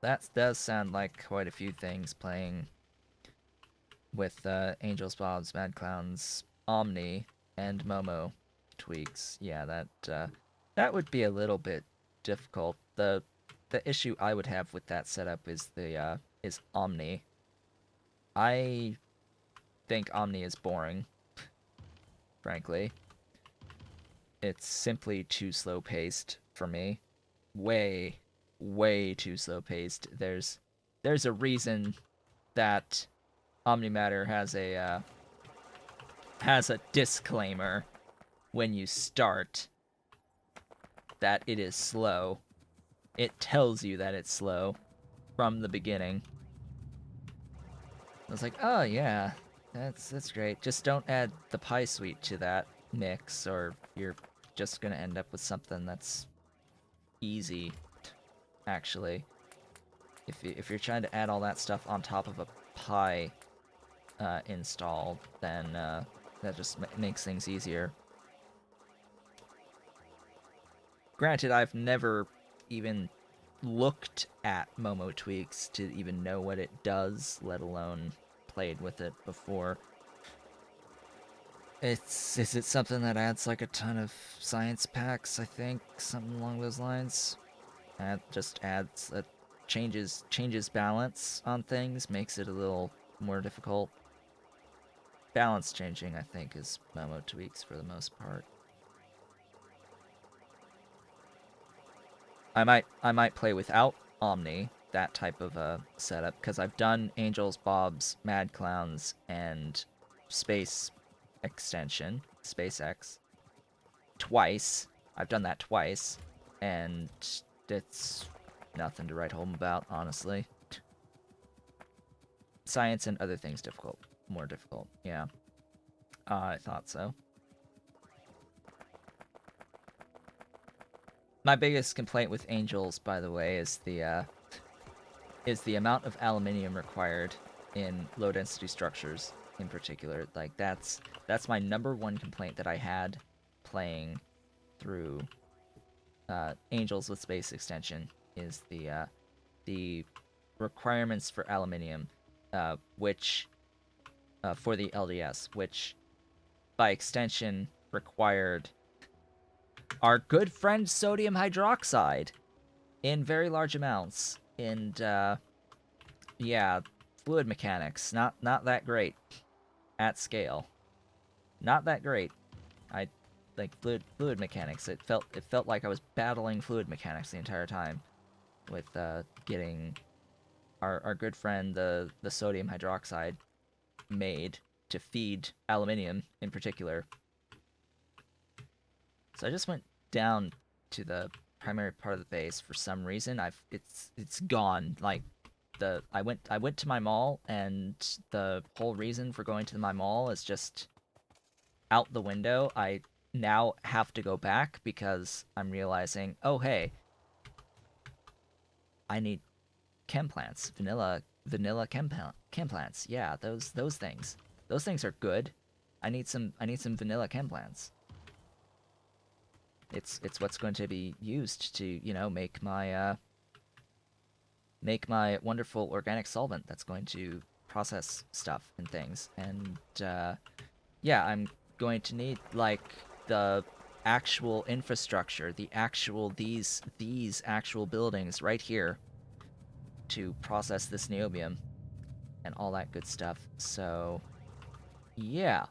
That does sound like quite a few things playing with Angels, Bobs, Mad Clowns, Omni, and Momo tweaks. Yeah, that would be a little bit difficult. The issue I would have with that setup is the is Omni. I think Omni is boring, frankly. It's simply too slow paced for me. Way, way too slow paced. There's a reason that Omnimatter has a disclaimer when you start that it is slow. It tells you that it's slow from the beginning. I was like, oh yeah, that's great. Just don't add the pie suite to that mix, or you're just gonna end up with something that's easy. Actually, if you're trying to add all that stuff on top of a pie install, then that just makes things easier. Granted, I've never even looked at Momo Tweaks to even know what it does, let alone played with it before. Is it something that adds like a ton of science packs? I think something along those lines. Just adds changes balance on things, makes it a little more difficult. Balance changing, I think, is Momo Tweaks for the most part. I might play without Omni, that type of a setup, because I've done Angels, Bobs, Mad Clowns, and Space Extension, SpaceX, twice. I've done that twice, and it's nothing to write home about, honestly. Science and other things difficult, more difficult. Yeah, I thought so. My biggest complaint with Angels, by the way, is the amount of aluminium required in low density structures in particular. Like that's my number one complaint that I had playing through Angels with Space Extension is the requirements for aluminium, which for the LDS, which by extension required our good friend sodium hydroxide in very large amounts. And yeah, fluid mechanics not that great at scale. Not that great. I like fluid mechanics. It felt like I was battling fluid mechanics the entire time with getting our good friend the sodium hydroxide made to feed aluminium in particular. So I just went down to the primary part of the base for some reason. It's gone. Like I went to my mall, and the whole reason for going to my mall is just out the window. I now have to go back because I'm realizing, oh hey, I need chem plants, vanilla chem plants. Yeah, those things. Those things are good. I need some vanilla chem plants. It's what's going to be used to, make my wonderful organic solvent that's going to process stuff and things. And yeah, I'm going to need like the actual infrastructure, the actual these actual buildings right here to process this niobium and all that good stuff. So yeah,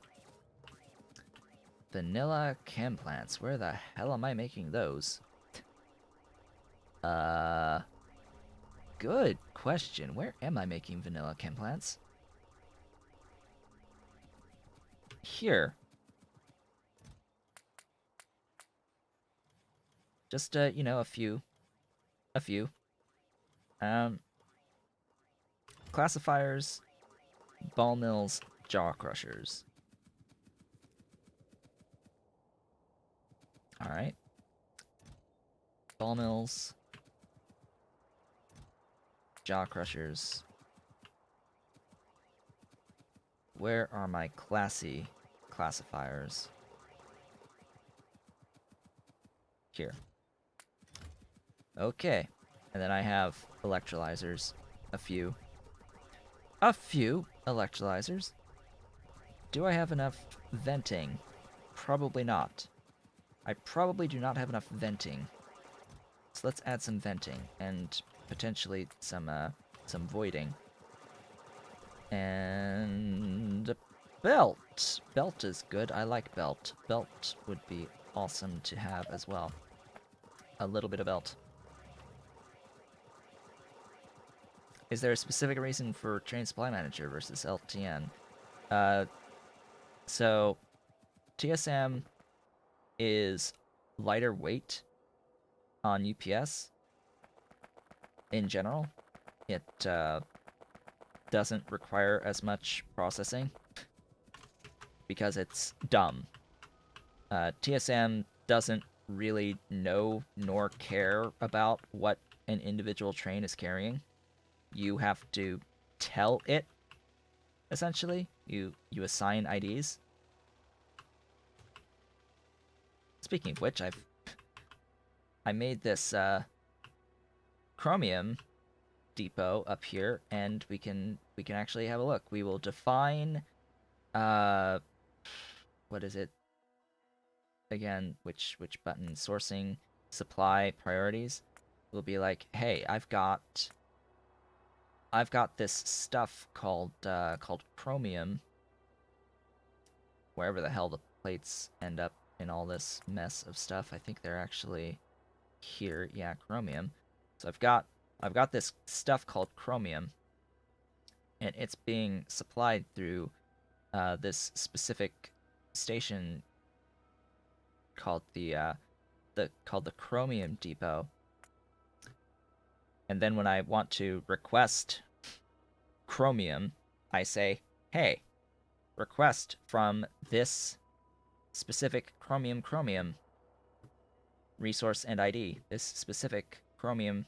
vanilla chem plants. Where the hell am I making those? Uh, Good question. Where am I making vanilla chem plants? Here. Just a few. Um, Classifiers, ball mills, jaw crushers. All right. Ball mills, jaw crushers. Where are my classy classifiers? Here. Okay. And then I have electrolyzers. A few. A few electrolyzers. Do I have enough venting? Probably not. I probably do not have enough venting. So let's add some venting and potentially some voiding. And a belt. Belt is good. I like belt. Belt would be awesome to have as well. A little bit of belt. Is there a specific reason for Train Supply Manager versus LTN? Uh, so TSM is lighter weight on UPS in general. It doesn't require as much processing because it's dumb. TSM doesn't really know nor care about what an individual train is carrying. You have to tell it, essentially. You assign IDs. Speaking of which, I made this chromium depot up here, and we can actually have a look. We will define what is it again? Which button? Sourcing, supply, priorities. We'll be like, hey, I've got this stuff called chromium. Wherever the hell the plates end up in all this mess of stuff, I think they're actually here. Yeah, chromium. So I've got this stuff called chromium, and it's being supplied through this specific station called the chromium depot. And then when I want to request chromium, I say, hey, request from this specific chromium resource and ID. This specific chromium.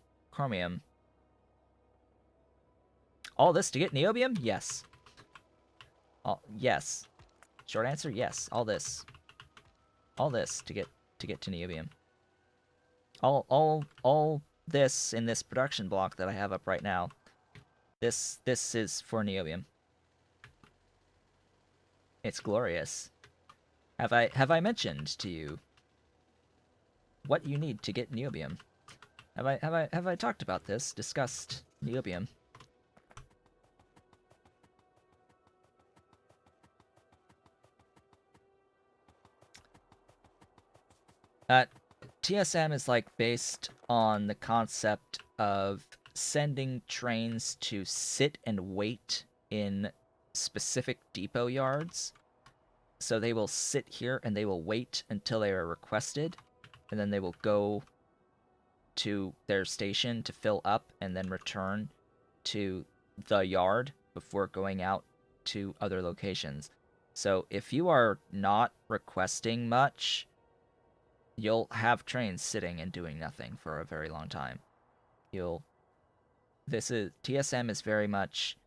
All this to get niobium? Yes. Yes. Short answer, yes. All this to get to niobium. All this in this production block that I have up right now. This is for niobium. It's glorious. Have I mentioned to you what you need to get niobium? Have I talked about this? Discussed niobium? TSM is like based on the concept of sending trains to sit and wait in specific depot yards. So they will sit here and they will wait until they are requested, and then they will go to their station to fill up and then return to the yard before going out to other locations. So if you are not requesting much, you'll have trains sitting and doing nothing for a very long time. TSM is very much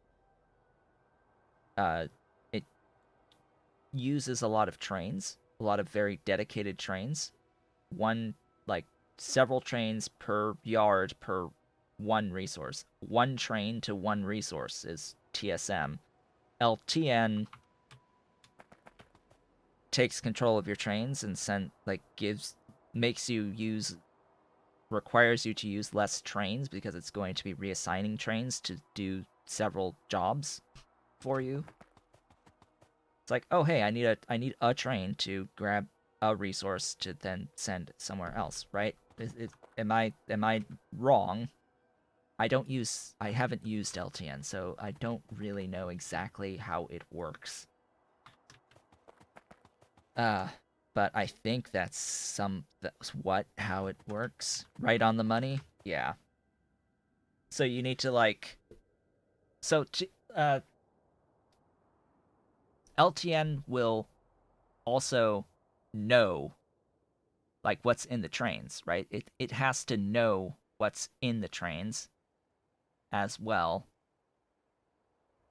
it uses a lot of trains, a lot of very dedicated trains. Like several trains per yard per one resource. One train to one resource is TSM. LTN takes control of your trains and requires you to use less trains because it's going to be reassigning trains to do several jobs for you. It's like, oh hey, I need a train to grab a resource to then send somewhere else, right? Am I wrong? I haven't used LTN, so I don't really know exactly how it works. But I think that's how it works. Right on the money? Yeah. So you need to LTN will also know what's in the trains, right? It has to know what's in the trains as well.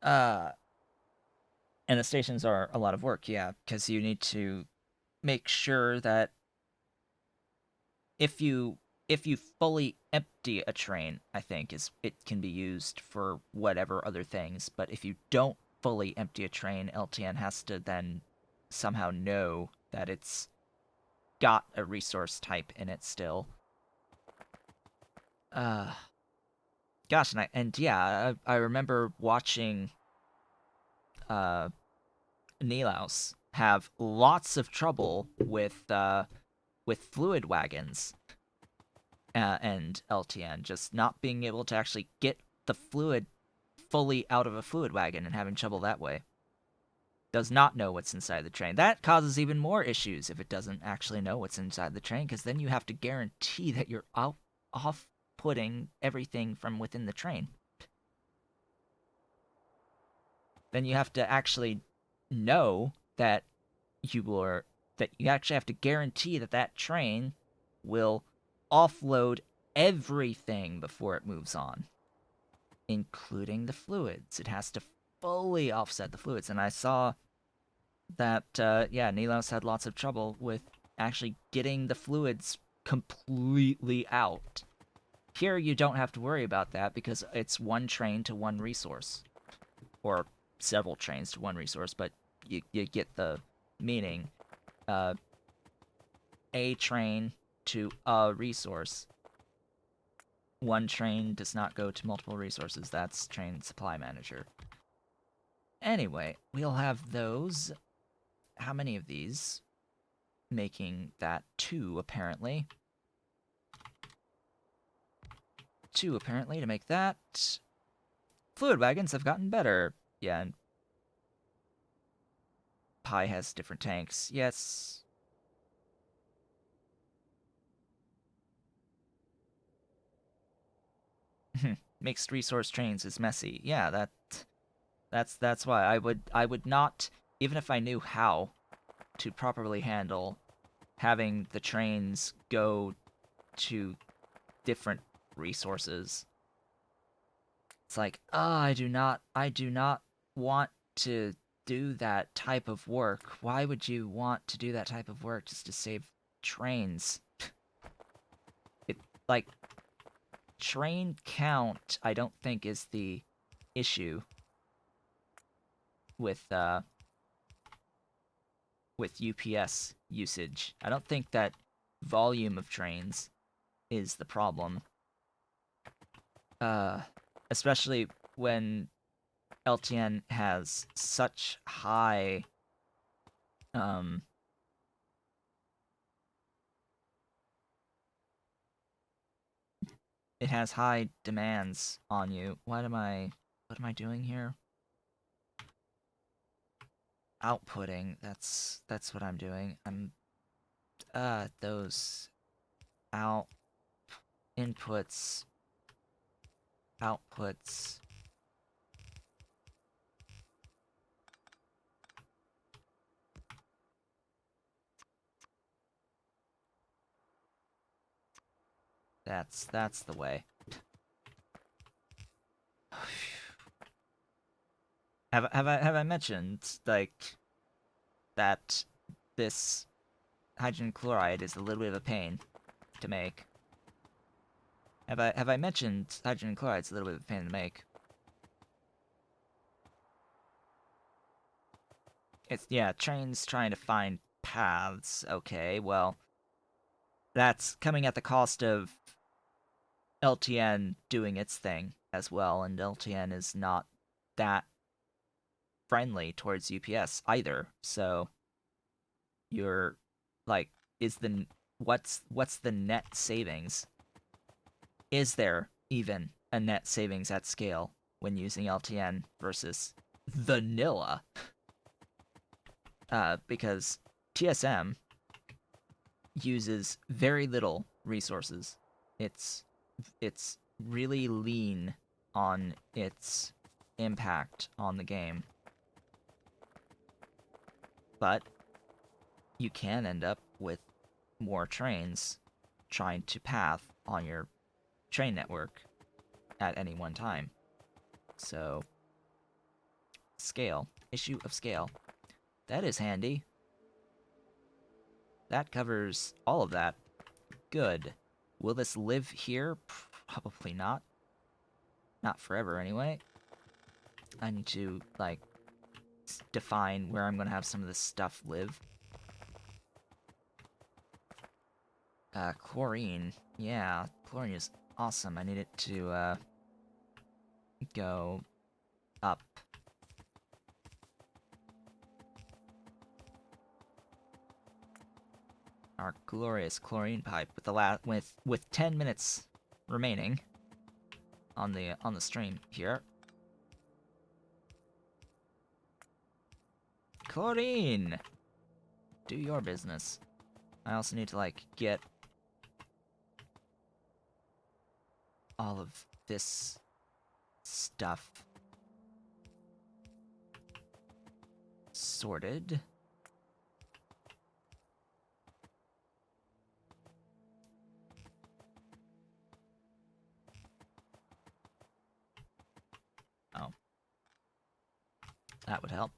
And the stations are a lot of work, yeah, because you need to make sure that if you if you fully empty a train, I think is it can be used for whatever other things. But if you don't fully empty a train, LTN has to then somehow know that it's got a resource type in it still. Uh, gosh, and yeah, I remember watching uh Nilaus have lots of trouble with fluid wagons and LTN, just not being able to actually get the fluid fully out of a fluid wagon and having trouble that way. Does not know what's inside the train. That causes even more issues if it doesn't actually know what's inside the train, because then you have to guarantee that you're off-putting everything from within the train. Then you have to actually know that you actually have to guarantee that that train will offload everything before it moves on, including the fluids. It has to fully offset the fluids. And I saw that, yeah, Nilos had lots of trouble with actually getting the fluids completely out. Here, you don't have to worry about that because it's one train to one resource, or several trains to one resource, but you get the meaning. Uh, a train to a resource. One train does not go to multiple resources. That's train supply manager. Anyway, we'll have those. How many of these? Making that 2, apparently. 2, apparently, to make that. Fluid wagons have gotten better. Yeah, and Pi has different tanks. Yes. Mixed resource trains is messy. Yeah, that's why I would not, even if I knew how to properly handle having the trains go to different resources. It's like, oh, I do not want to do that type of work. Why would you want to do that type of work just to save trains? It like train count I don't think is the issue with with UPS usage. I don't think that volume of trains is the problem. Uh, especially when LTN has such high um it has high demands on you. What am I doing here? Outputting. That's what I'm doing. I'm those out inputs outputs. That's the way. Have I mentioned like that this hydrogen chloride is a little bit of a pain to make? Have I mentioned hydrogen chloride's a little bit of a pain to make? It's yeah, trains trying to find paths. Okay, well, that's coming at the cost of LTN doing its thing as well, and LTN is not that friendly towards UPS either. So you're like, is the what's the net savings? Is there even a net savings at scale when using LTN versus vanilla? Because TSM uses very little resources. It's it's really lean on its impact on the game. But you can end up with more trains trying to path on your train network at any one time. So, scale. Issue of scale. That is handy. That covers all of that. Good. Will this live here? Probably not. Not forever, anyway. I need to, like, define where I'm going to have some of this stuff live. Chlorine. Yeah, chlorine is awesome. I need it to, go up. Our glorious chlorine pipe with 10 minutes remaining on the stream here. Chlorine, do your business. I also need to like get all of this stuff sorted. Oh, that would help.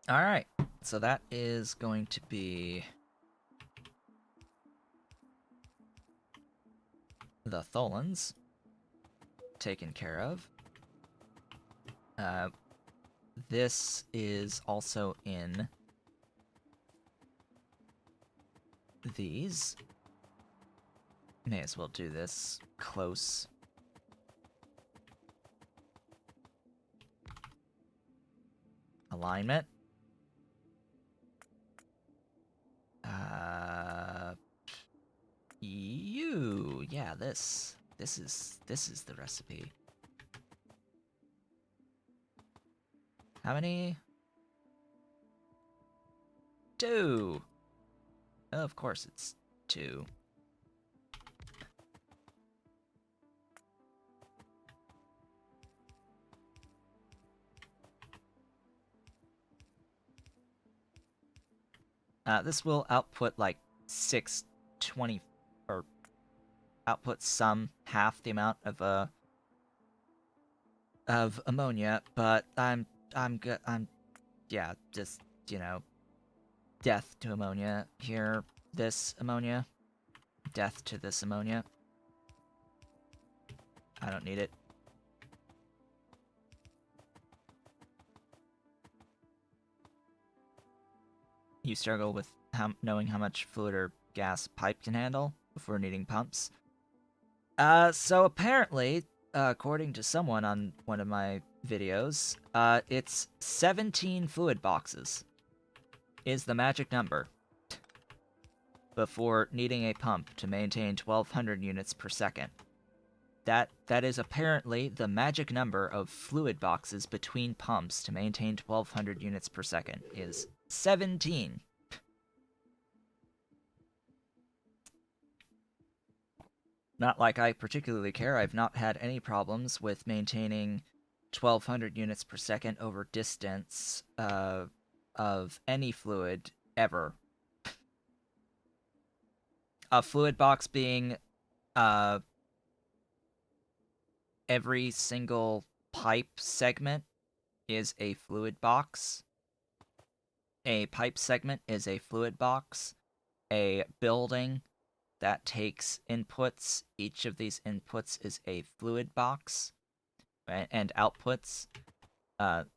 All right, so that is going to be the Tholins taken care of. This is also in these. May as well do this close. Alignment. Yeah, this is the recipe. How many? 2. Of course it's 2. This will output like 620 or output half the amount of ammonia, but I'm good. Yeah, just, you know, death to ammonia here. This ammonia, death to this ammonia. I don't need it. You struggle with knowing how much fluid or gas pipe can handle before needing pumps. So apparently, according to someone on one of my videos, it's 17 fluid boxes is the magic number before needing a pump to maintain 1200 units per second. That is apparently the magic number of fluid boxes between pumps to maintain 1200 units per second is 17. Not like I particularly care. I've not had any problems with maintaining 1200 units per second over distance of any fluid ever. A fluid box being every single pipe segment is a fluid box. A pipe segment is a fluid box. A building that takes inputs, each of these inputs is a fluid box, right? And outputs.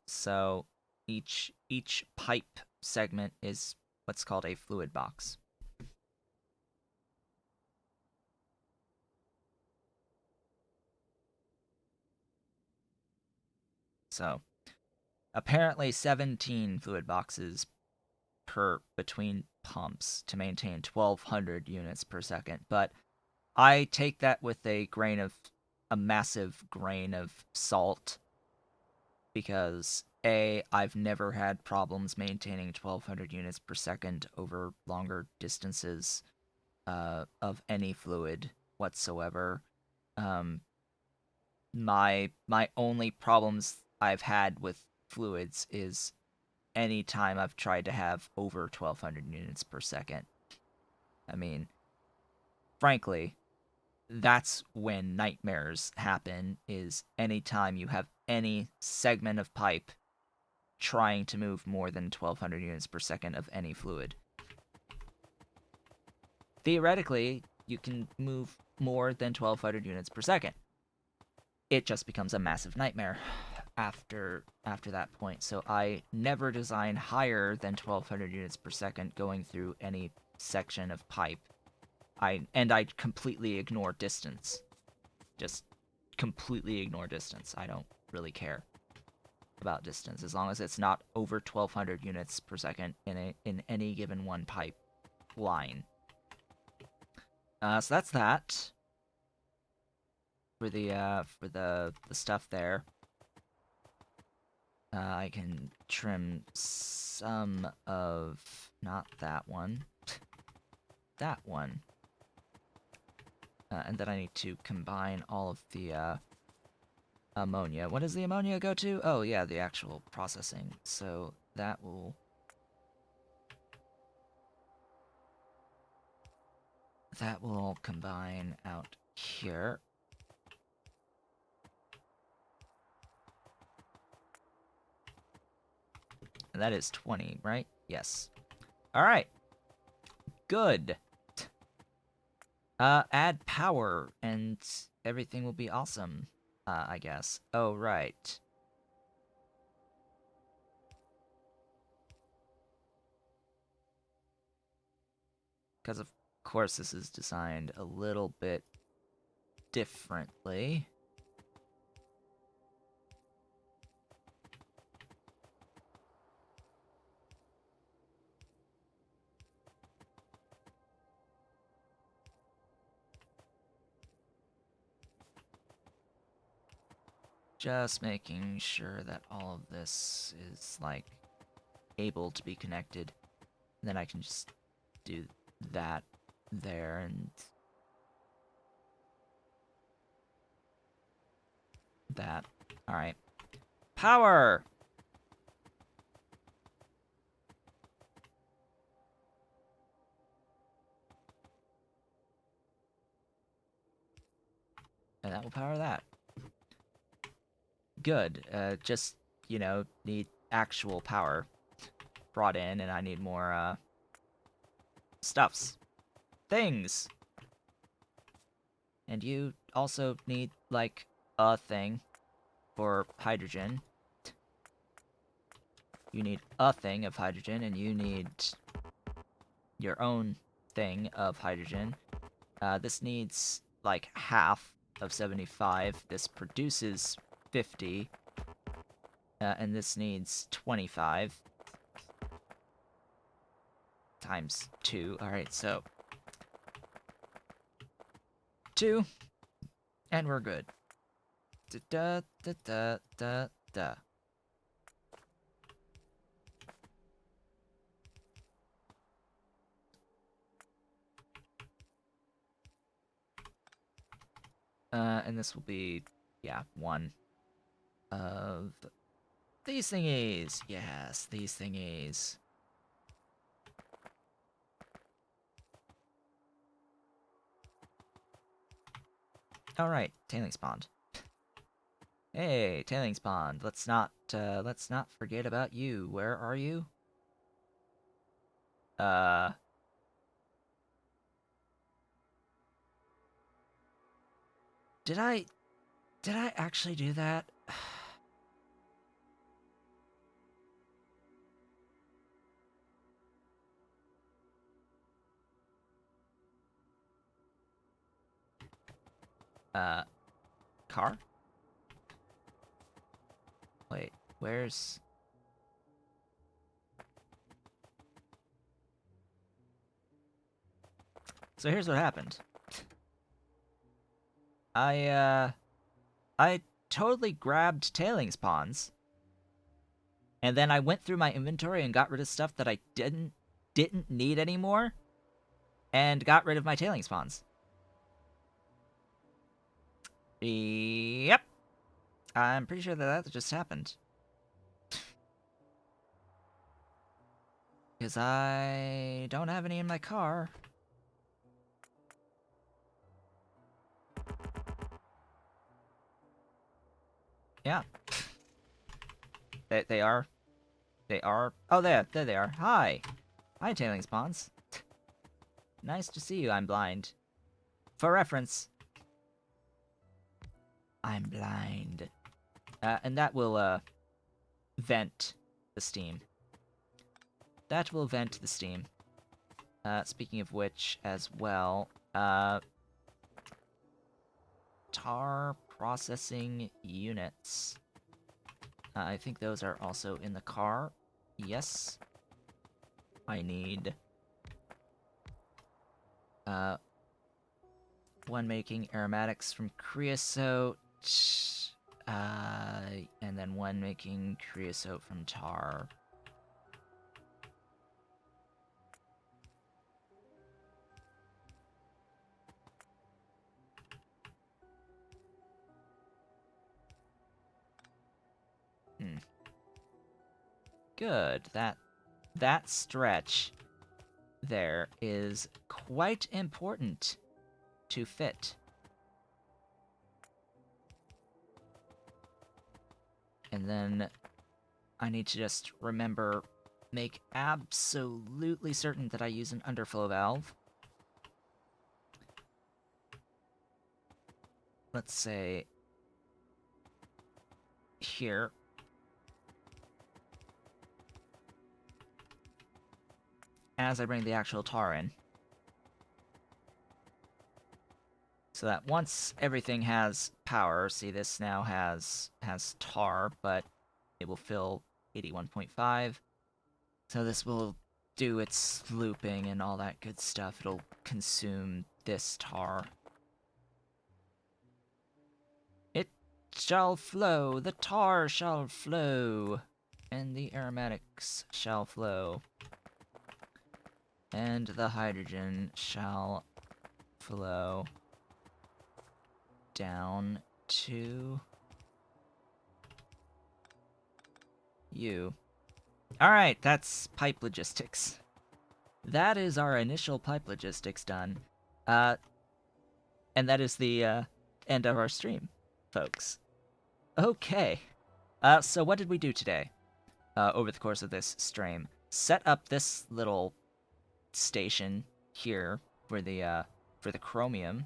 So each pipe segment is what's called a fluid box. So apparently 17 fluid boxes per between pumps to maintain 1200 units per second, but I take that with a massive grain of salt, because I've never had problems maintaining 1200 units per second over longer distances of any fluid whatsoever. My only problems I've had with fluids is any time I've tried to have over 1200 units per second. I mean, frankly, that's when nightmares happen, is anytime you have any segment of pipe trying to move more than 1200 units per second of any fluid. Theoretically, you can move more than 1200 units per second. It just becomes a massive nightmare after that point. So I never design higher than 1200 units per second going through any section of pipe. I completely ignore distance. Just completely ignore distance. I don't really care about distance as long as it's not over 1200 units per second in any given one pipe line. So that's that for the stuff there. I can trim some of, not that one, that one. And then I need to combine all of the ammonia. What does the ammonia go to? Oh yeah, the actual processing. So that will all combine out here. And that is 20, right? Yes. All right. Good. Add power and everything will be awesome, I guess. Oh, right. Because of course this is designed a little bit differently. Just making sure that all of this is, like, able to be connected. And then I can just do that there and that. Alright. Power! And that will power that. Good. Just, you know, need actual power brought in, and I need more, stuffs. Things! And you also need, like, a thing for hydrogen. You need a thing of hydrogen, and you need your own thing of hydrogen. This needs, like, half of 75. This produces 50. And this needs 25. Times 2. Alright, so 2. And we're good. Da da da da da. And this will be, yeah, 1 of these thingies. Yes, these thingies. Alright, tailings pond. Hey, tailings pond. Let's not forget about you. Where are you? Uh... Did I actually do that? Car? Wait, where's... So here's what happened. I totally grabbed tailings ponds. And then I went through my inventory and got rid of stuff that I didn't need anymore. And got rid of my tailings ponds. Yep. I'm pretty sure that just happened. Because I don't have any in my car. Yeah. They are. They are. Oh, there they are. Hi. Hi, tailing spawns. Nice to see you. I'm blind. For reference, I'm blind. And that will vent the steam. That will vent the steam. Speaking of which, as well, tar processing units. I think those are also in the car. Yes. I need one making aromatics from creosote, and then one making creosote from tar. Good. That stretch there is quite important to fit. And then I need to just make absolutely certain that I use an underflow valve. Let's say here. As I bring the actual tar in. So that once everything has power, see this now has tar, but it will fill 81.5. So this will do its looping and all that good stuff. It'll consume this tar. It shall flow, the tar shall flow, and the aromatics shall flow. And the hydrogen shall flow down to you. Alright, that's pipe logistics. That is our initial pipe logistics done. And that is the end of our stream, folks. Okay. So what did we do today? Over the course of this stream? Set up this little station here for the chromium.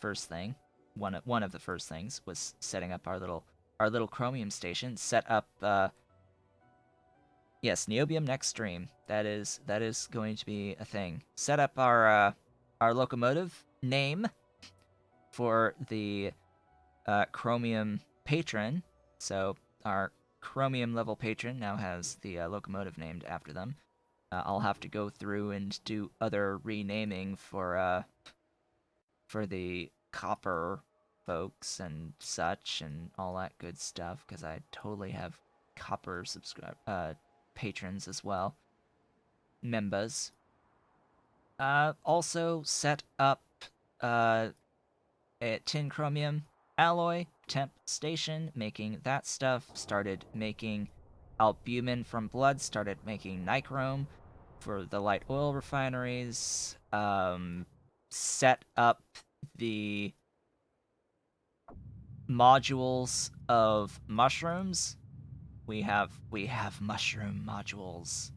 First thing, one of the first things was setting up our little chromium station. Set up yes, Niobium next stream. That is going to be a thing. Set up our locomotive name for the chromium patron. So our chromium level patron now has the locomotive named after them. I'll have to go through and do other renaming for the copper folks and such and all that good stuff, because I totally have copper patrons as well. Members. Also set up a tin chromium alloy temp station, making that stuff. Started making albumin from blood. Started making nichrome for the light oil refineries. Set up the modules of mushrooms. We have mushroom modules.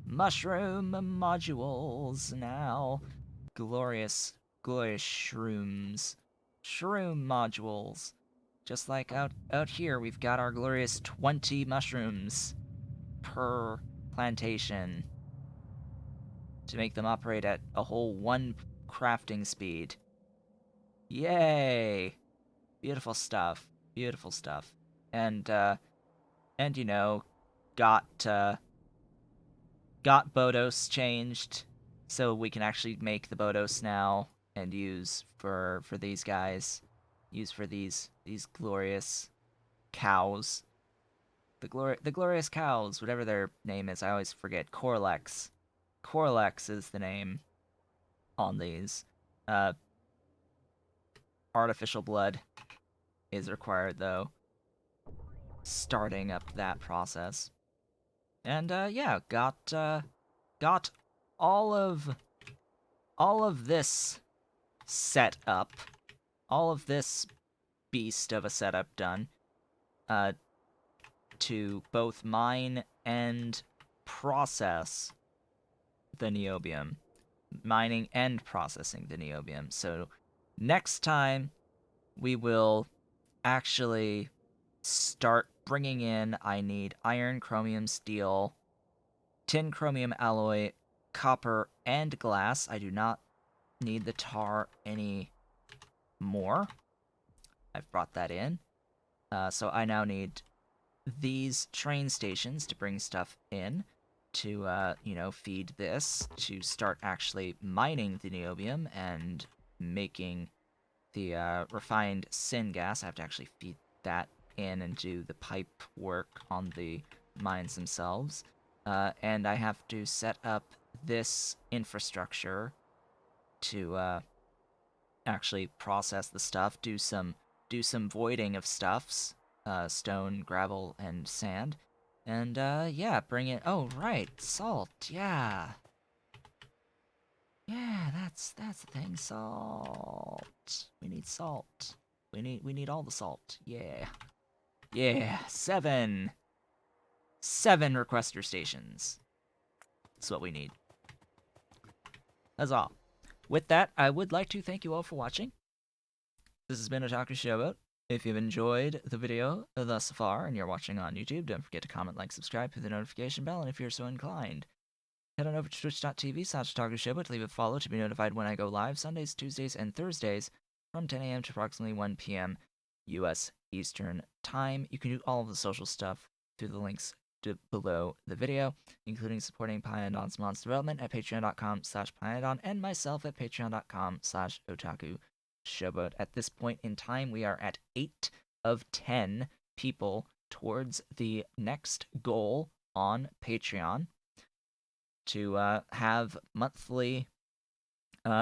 Mushroom modules now. Glorious shrooms. Shroom modules. Just like out here, we've got our glorious 20 mushrooms per plantation to make them operate at a whole 1 crafting speed. Yay! Beautiful stuff. Beautiful stuff. And you know, got Bodos changed so we can actually make the Bodos now and use for these guys. Use for these glorious cows. The glorious cows, whatever their name is, I always forget. Corlex. Corlex is the name on these. Artificial blood is required though. Starting up that process. And yeah, got all of this set up, all of this beast of a setup done. to both mine and process the niobium. Mining and processing the niobium. So next time we will actually start bringing in, I need iron, chromium, steel, tin, chromium alloy, copper, and glass. I do not need the tar any more. I've brought that in. So I now need these train stations to bring stuff in to, feed this, to start actually mining the niobium and making the refined syngas. I have to actually feed that in and do the pipe work on the mines themselves. And I have to set up this infrastructure to actually process the stuff, do some voiding of stuffs, stone, gravel, and sand, and yeah, bring it. Oh right, salt. Yeah, yeah, that's the thing. Salt. We need salt. We need all the salt. Yeah, yeah. Seven requester stations. That's what we need. That's all. With that, I would like to thank you all for watching. This has been Otaku Showboat. If you've enjoyed the video thus far and you're watching on YouTube, don't forget to comment, like, subscribe, hit the notification bell, and if you're so inclined, head on over to twitch.tv/OtakuShowboat to leave a follow to be notified when I go live Sundays, Tuesdays, and Thursdays from 10 a.m. to approximately 1 p.m. U.S. Eastern Time. You can do all of the social stuff through the links below the video, including supporting Pyadon's Mods development at patreon.com/Pyadon and myself at patreon.com/OtakuShowboat. At this point in time, we are at 8 of 10 people towards the next goal on Patreon to have monthly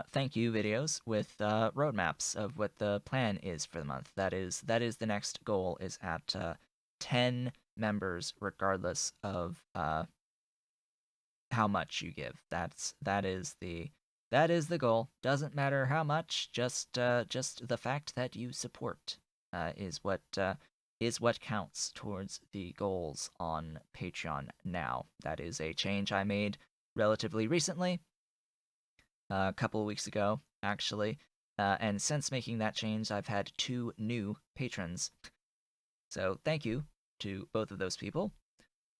thank you videos with roadmaps of what the plan is for the month. That is the next goal, is at 10 members, regardless of how much you give. That is the goal. Doesn't matter how much, just the fact that you support is what counts towards the goals on Patreon now. That is a change I made relatively recently, a couple of weeks ago, actually. And since making that change, I've had 2 new patrons. So thank you to both of those people.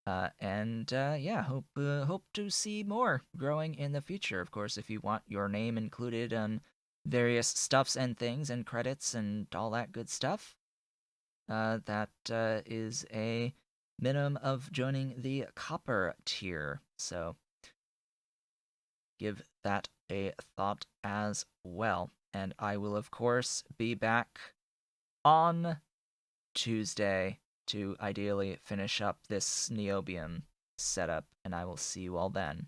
And yeah, hope to see more growing in the future. Of course, if you want your name included on various stuffs and things and credits and all that good stuff, that is a minimum of joining the copper tier. So give that a thought as well. And I will, of course, be back on Tuesday to ideally finish up this niobium setup, and I will see you all then.